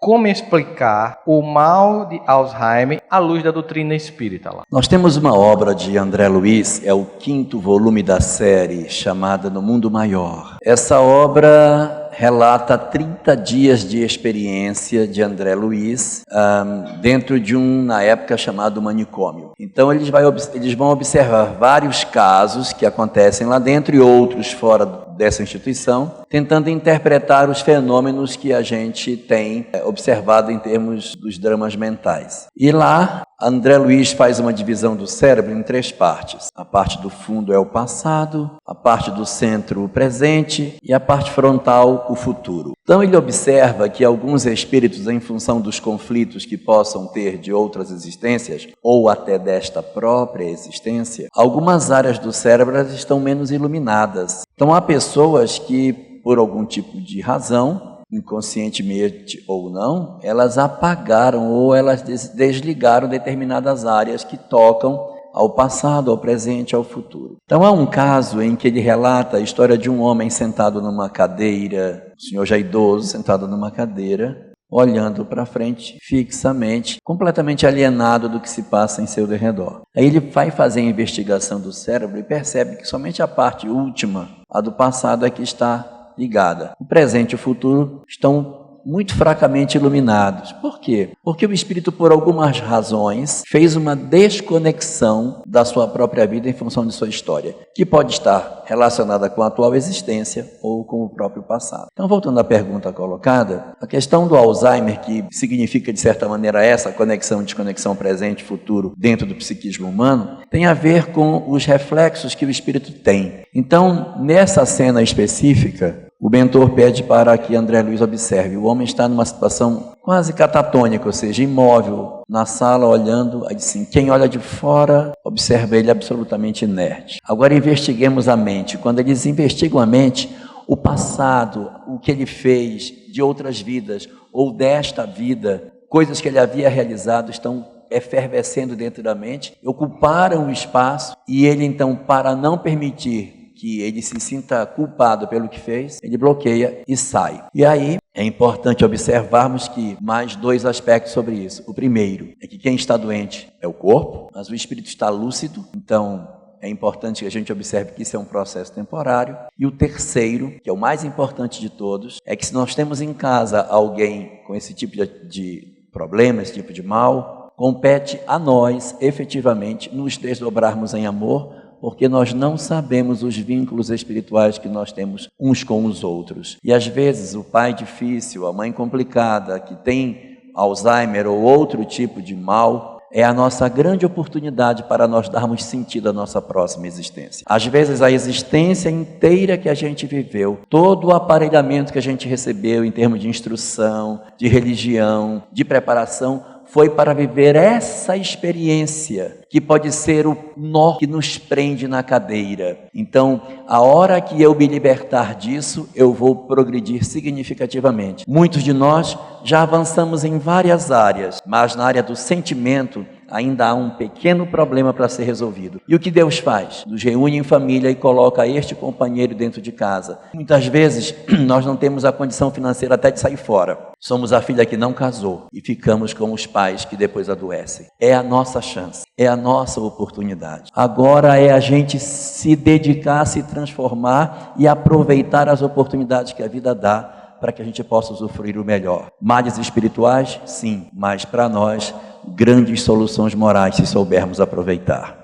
como explicar o mal de Alzheimer à luz da doutrina espírita lá. Nós temos uma obra de André Luiz, é o 5º volume da série, chamada No Mundo Maior. Essa obra relata 30 dias de experiência de André Luiz dentro de na época, chamado manicômio. Então eles vão observar vários casos que acontecem lá dentro e outros fora dessa instituição, tentando interpretar os fenômenos que a gente tem observado em termos dos dramas mentais. E lá, André Luiz faz uma divisão do cérebro em 3 partes. A parte do fundo é o passado, a parte do centro o presente e a parte frontal o futuro. Então ele observa que alguns espíritos, em função dos conflitos que possam ter de outras existências, ou até desta própria existência, algumas áreas do cérebro estão menos iluminadas. Então há pessoas que, por algum tipo de razão, inconscientemente ou não, elas apagaram ou elas desligaram determinadas áreas que tocam ao passado, ao presente, ao futuro. Então há um caso em que ele relata a história de um homem sentado numa cadeira, o senhor já idoso, sentado numa cadeira, olhando para frente fixamente, completamente alienado do que se passa em seu derredor. Aí ele vai fazer a investigação do cérebro e percebe que somente a parte última, a do passado, é que está ligada. O presente e o futuro estão muito fracamente iluminados. Por quê? Porque o espírito, por algumas razões, fez uma desconexão da sua própria vida em função de sua história, que pode estar relacionada com a atual existência ou com o próprio passado. Então, voltando à pergunta colocada, a questão do Alzheimer, que significa, de certa maneira, essa conexão, desconexão presente e futuro dentro do psiquismo humano, tem a ver com os reflexos que o espírito tem. Então, nessa cena específica, o mentor pede para que André Luiz observe. O homem está numa situação quase catatônica, ou seja, imóvel, na sala, olhando, aí assim, quem olha de fora, observa ele absolutamente inerte. Agora investiguemos a mente. Quando eles investigam a mente, o passado, o que ele fez de outras vidas, ou desta vida, coisas que ele havia realizado, estão efervescendo dentro da mente, ocuparam o espaço, e ele então, para não permitir que ele se sinta culpado pelo que fez, ele bloqueia e sai. E aí é importante observarmos que mais 2 aspectos sobre isso. O primeiro é que quem está doente é o corpo, mas o espírito está lúcido, então é importante que a gente observe que isso é um processo temporário. E o terceiro, que é o mais importante de todos, é que se nós temos em casa alguém com esse tipo de problema, esse tipo de mal, compete a nós, efetivamente, nos desdobrarmos em amor, porque nós não sabemos os vínculos espirituais que nós temos uns com os outros. E às vezes o pai difícil, a mãe complicada, que tem Alzheimer ou outro tipo de mal, é a nossa grande oportunidade para nós darmos sentido à nossa próxima existência. Às vezes a existência inteira que a gente viveu, todo o aparelhamento que a gente recebeu em termos de instrução, de religião, de preparação, foi para viver essa experiência, que pode ser o nó que nos prende na cadeira. Então, a hora que eu me libertar disso, eu vou progredir significativamente. Muitos de nós já avançamos em várias áreas, mas na área do sentimento, ainda há um pequeno problema para ser resolvido. E o que Deus faz? Nos reúne em família e coloca este companheiro dentro de casa. Muitas vezes, nós não temos a condição financeira até de sair fora. Somos a filha que não casou e ficamos com os pais que depois adoecem. É a nossa chance, é a nossa oportunidade. Agora é a gente se dedicar, se transformar e aproveitar as oportunidades que a vida dá para que a gente possa usufruir o melhor. Males espirituais? Sim, mas para nós, grandes soluções morais, se soubermos aproveitar.